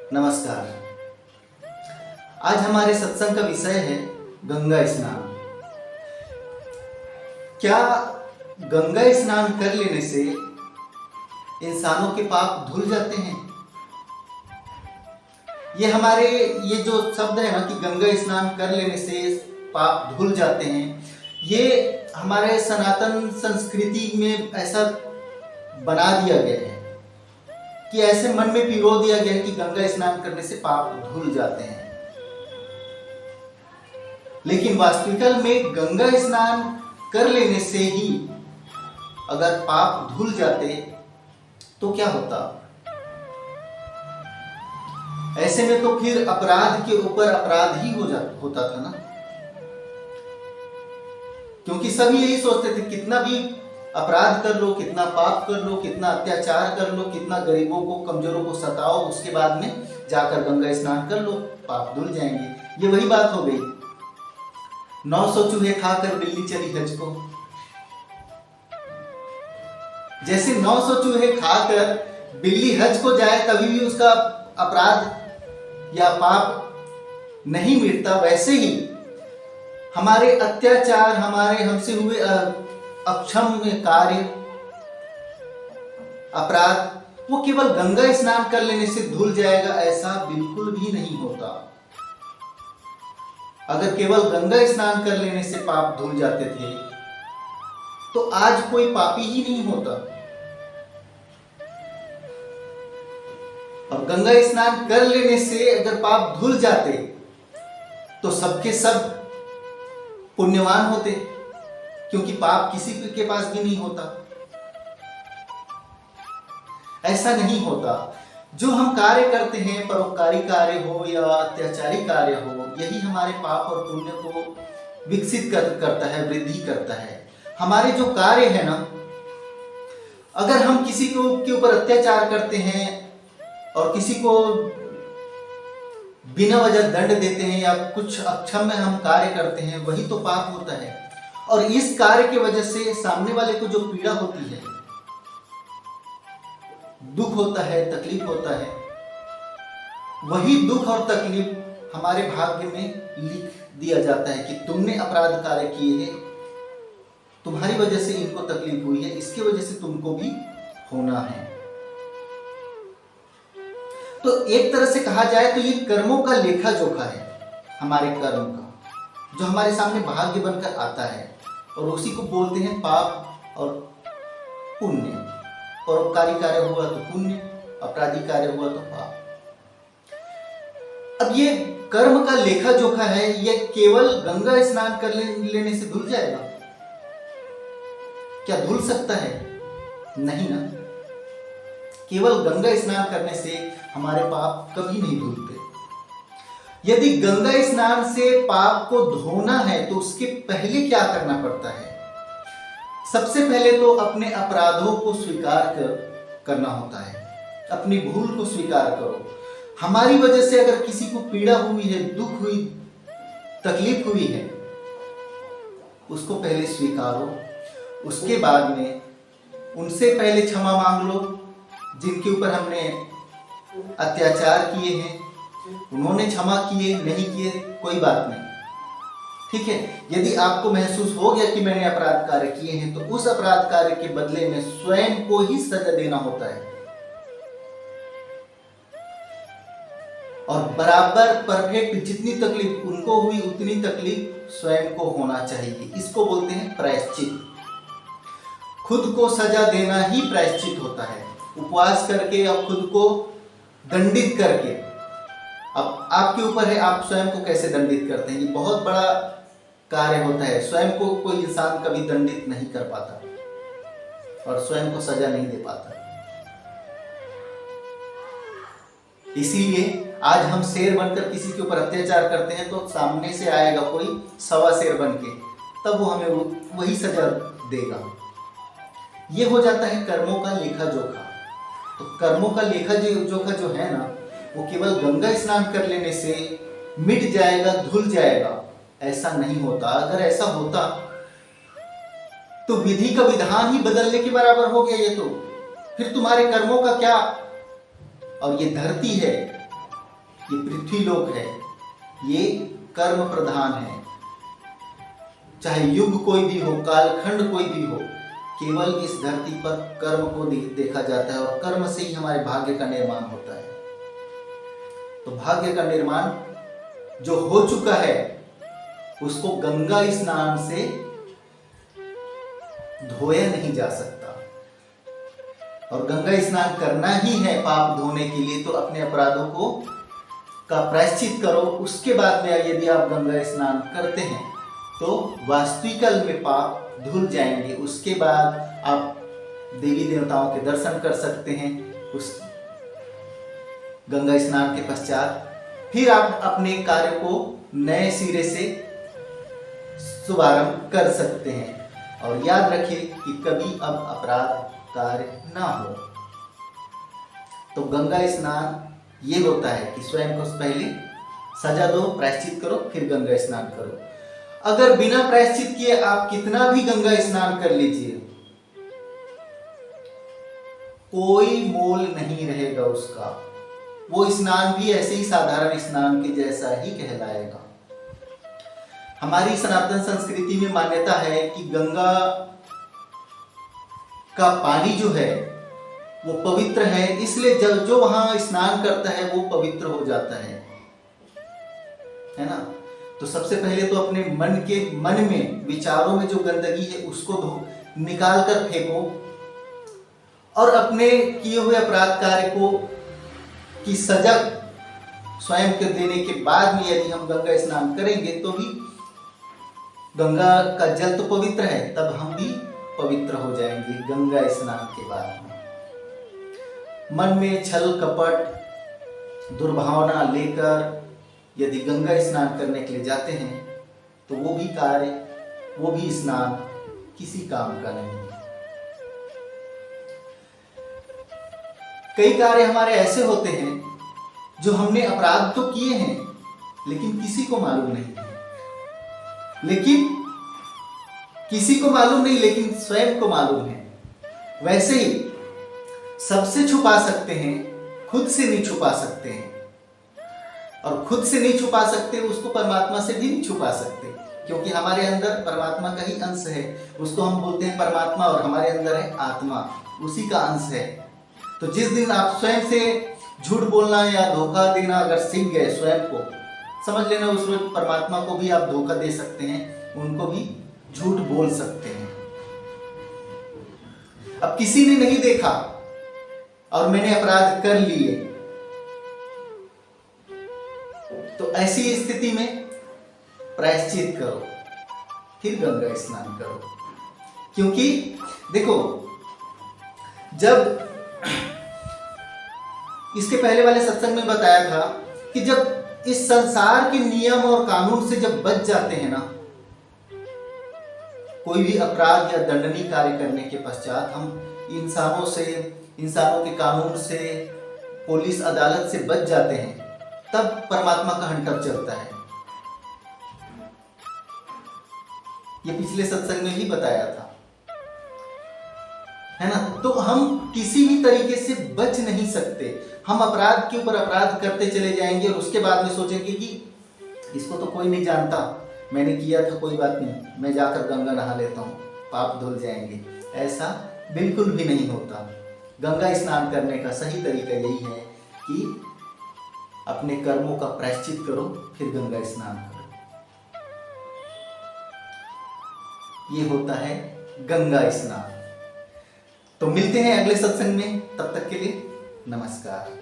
नमस्कार। आज हमारे सत्संग का विषय है गंगा स्नान। क्या गंगा स्नान कर लेने से इंसानों के पाप धुल जाते हैं? ये जो शब्द है ना कि गंगा स्नान कर लेने से पाप धुल जाते हैं, ये हमारे सनातन संस्कृति में ऐसा बना दिया गया है कि ऐसे मन में पिरो दिया गया है कि गंगा स्नान करने से पाप धुल जाते हैं। लेकिन वास्तविकता में गंगा स्नान कर लेने से ही अगर पाप धुल जाते तो क्या होता? ऐसे में तो फिर अपराध के ऊपर अपराध ही होता था ना, क्योंकि सभी यही सोचते थे कितना भी अपराध कर लो, कितना पाप कर लो, कितना अत्याचार कर लो, कितना गरीबों को कमजोरों को सताओ, उसके बाद में जाकर गंगा स्नान कर लो, पाप धुल जाएंगे। ये वही बात हो गई। 900 चूहे खाकर बिल्ली चली हज को। जैसे 900 चूहे खाकर बिल्ली हज को जाए तभी भी उसका अपराध या पाप नहीं मिटता, वैसे ही हमारे अत्याचार, हमारे हमसे हुए अक्षम्य कार्य, अपराध, वो केवल गंगा स्नान कर लेने से धुल जाएगा ऐसा बिल्कुल भी नहीं होता। अगर केवल गंगा स्नान कर लेने से पाप धुल जाते थे तो आज कोई पापी ही नहीं होता। और गंगा स्नान कर लेने से अगर पाप धुल जाते तो सबके सब पुण्यवान होते, क्योंकि पाप किसी के पास भी नहीं होता। ऐसा नहीं होता। जो हम कार्य करते हैं, परोपकारी कार्य हो या अत्याचारी कार्य हो, यही हमारे पाप और पुण्य को विकसित करता है, वृद्धि करता है। हमारे जो कार्य है ना, अगर हम किसी को के ऊपर अत्याचार करते हैं और किसी को बिना वजह दंड देते हैं या कुछ अक्षम्य हम कार्य करते हैं, वही तो पाप होता है। और इस कार्य की वजह से सामने वाले को जो पीड़ा होती है, दुख होता है, तकलीफ होता है, वही दुख और तकलीफ हमारे भाग्य में लिख दिया जाता है कि तुमने अपराध कार्य किए हैं, तुम्हारी वजह से इनको तकलीफ हुई है, इसकी वजह से तुमको भी होना है। तो एक तरह से कहा जाए तो ये कर्मों का लेखा जोखा है, हमारे कर्म का, जो हमारे सामने भाग्य बनकर आता है, और उसी को बोलते हैं पाप और पुण्य। परोपकारी कार्य हुआ तो पुण्य, अपराधी कार्य हुआ तो पाप। अब ये कर्म का लेखा जोखा है, ये केवल गंगा स्नान कर लेने से धुल जाएगा? क्या धुल सकता है? नहीं ना। केवल गंगा स्नान करने से हमारे पाप कभी नहीं धुलते। यदि गंगा स्नान से पाप को धोना है तो उसके पहले क्या करना पड़ता है? सबसे पहले तो अपने अपराधों को स्वीकार करना होता है। अपनी भूल को स्वीकार करो। हमारी वजह से अगर किसी को पीड़ा हुई है, दुख हुई, तकलीफ हुई है, उसको पहले स्वीकारो। उसके बाद में उनसे पहले क्षमा मांग लो, जिनके ऊपर हमने अत्याचार किए हैं। उन्होंने क्षमा किए, नहीं किए, कोई बात नहीं, ठीक है। यदि आपको महसूस हो गया कि मैंने अपराध कार्य किए हैं, तो उस अपराध कार्य के बदले में स्वयं को ही सजा देना होता है। और बराबर परफेक्ट जितनी तकलीफ उनको हुई, उतनी तकलीफ स्वयं को होना चाहिए। इसको बोलते हैं प्रायश्चित। खुद को सजा देना ही प्रायश्चित होता है। उपवास करके और खुद को दंडित करके, अब आपके ऊपर है आप स्वयं को कैसे दंडित करते हैं। ये बहुत बड़ा कार्य होता है। स्वयं को कोई इंसान कभी दंडित नहीं कर पाता और स्वयं को सजा नहीं दे पाता। इसीलिए आज हम शेर बनकर किसी के ऊपर अत्याचार करते हैं तो सामने से आएगा कोई सवा शेर बन के, तब वो हमें वही सजा देगा। ये हो जाता है कर्मों का लेखा जोखा। तो कर्मों का लेखा जोखा जो है ना, वो केवल गंगा स्नान कर लेने से मिट जाएगा, धुल जाएगा, ऐसा नहीं होता। अगर ऐसा होता तो विधि का विधान ही बदलने के बराबर हो गया। ये तो फिर तुम्हारे कर्मों का क्या। और ये धरती है, ये पृथ्वी लोक है, ये कर्म प्रधान है। चाहे युग कोई भी हो, कालखंड कोई भी हो, केवल इस धरती पर कर्म को देखा जाता है और कर्म से ही हमारे भाग्य का निर्माण होता है। तो भाग्य का निर्माण जो हो चुका है उसको गंगा स्नान से धोया नहीं जा सकता, और गंगा स्नान करना ही है पाप धोने के लिए। तो अपने अपराधों को का प्रायश्चित करो, उसके बाद में यदि आप गंगा स्नान करते हैं तो वास्तविकल में पाप धुल जाएंगे। उसके बाद आप देवी देवताओं के दर्शन कर सकते हैं। उस गंगा स्नान के पश्चात फिर आप अपने कार्य को नए सिरे से शुभारंभ कर सकते हैं। और याद रखिए कि कभी अब अपराध कार्य ना हो। तो गंगा स्नान ये होता है कि स्वयं को पहले सजा दो, प्रायश्चित करो, फिर गंगा स्नान करो। अगर बिना प्रायश्चित किए आप कितना भी गंगा स्नान कर लीजिए, कोई मोल नहीं रहेगा उसका। वो स्नान भी ऐसे ही साधारण स्नान के जैसा ही कहलाएगा। हमारी सनातन संस्कृति में मान्यता है कि गंगा का पानी जो है वो पवित्र है, इसलिए जो वहां स्नान करता है वो पवित्र हो जाता है ना। तो सबसे पहले तो अपने मन में विचारों में जो गंदगी है उसको निकाल कर फेंको, और अपने किए हुए अपराध कार्य को की सजा स्वयं के देने के बाद में यदि हम गंगा स्नान करेंगे तो भी गंगा का जल तो पवित्र है, तब हम भी पवित्र हो जाएंगे गंगा स्नान के बाद में। मन में छल कपट दुर्भावना लेकर यदि गंगा स्नान करने के लिए जाते हैं तो वो भी कार्य, वो भी स्नान किसी काम का नहीं है। कई कार्य हमारे ऐसे होते हैं जो हमने अपराध तो किए हैं लेकिन किसी को मालूम नहीं है, लेकिन स्वयं को मालूम है। वैसे ही सबसे छुपा सकते हैं, खुद से नहीं छुपा सकते हैं, और खुद से नहीं छुपा सकते उसको परमात्मा से भी नहीं छुपा सकते, क्योंकि हमारे अंदर परमात्मा का ही अंश है। उसको हम बोलते हैं परमात्मा, और हमारे अंदर है आत्मा, उसी का अंश है। तो जिस दिन आप स्वयं से झूठ बोलना या धोखा देना अगर सीख गए स्वयं को, समझ लेना उस वक्त परमात्मा को भी आप धोखा दे सकते हैं, उनको भी झूठ बोल सकते हैं। अब किसी ने नहीं देखा और मैंने अपराध कर लिए, तो ऐसी स्थिति में प्रायश्चित करो, फिर गंगा स्नान करो। क्योंकि देखो, जब इसके पहले वाले सत्संग में बताया था कि जब इस संसार के नियम और कानून से जब बच जाते हैं ना, कोई भी अपराध या दंडनीय कार्य करने के पश्चात हम इंसानों के कानून से, पुलिस अदालत से बच जाते हैं, तब परमात्मा का हंटर चलता है। ये पिछले सत्संग में भी बताया था, है ना। तो हम किसी भी तरीके से बच नहीं सकते। हम अपराध के ऊपर अपराध करते चले जाएंगे और उसके बाद में सोचेंगे कि इसको तो कोई नहीं जानता, मैंने किया था, कोई बात नहीं, मैं जाकर गंगा नहा लेता हूँ, पाप धुल जाएंगे। ऐसा बिल्कुल भी नहीं होता। गंगा स्नान करने का सही तरीका यही है कि अपने कर्मों का प्रायश्चित करो, फिर गंगा स्नान करो। ये होता है गंगा स्नान। तो मिलते हैं अगले सत्संग में, तब तक के लिए नमस्कार।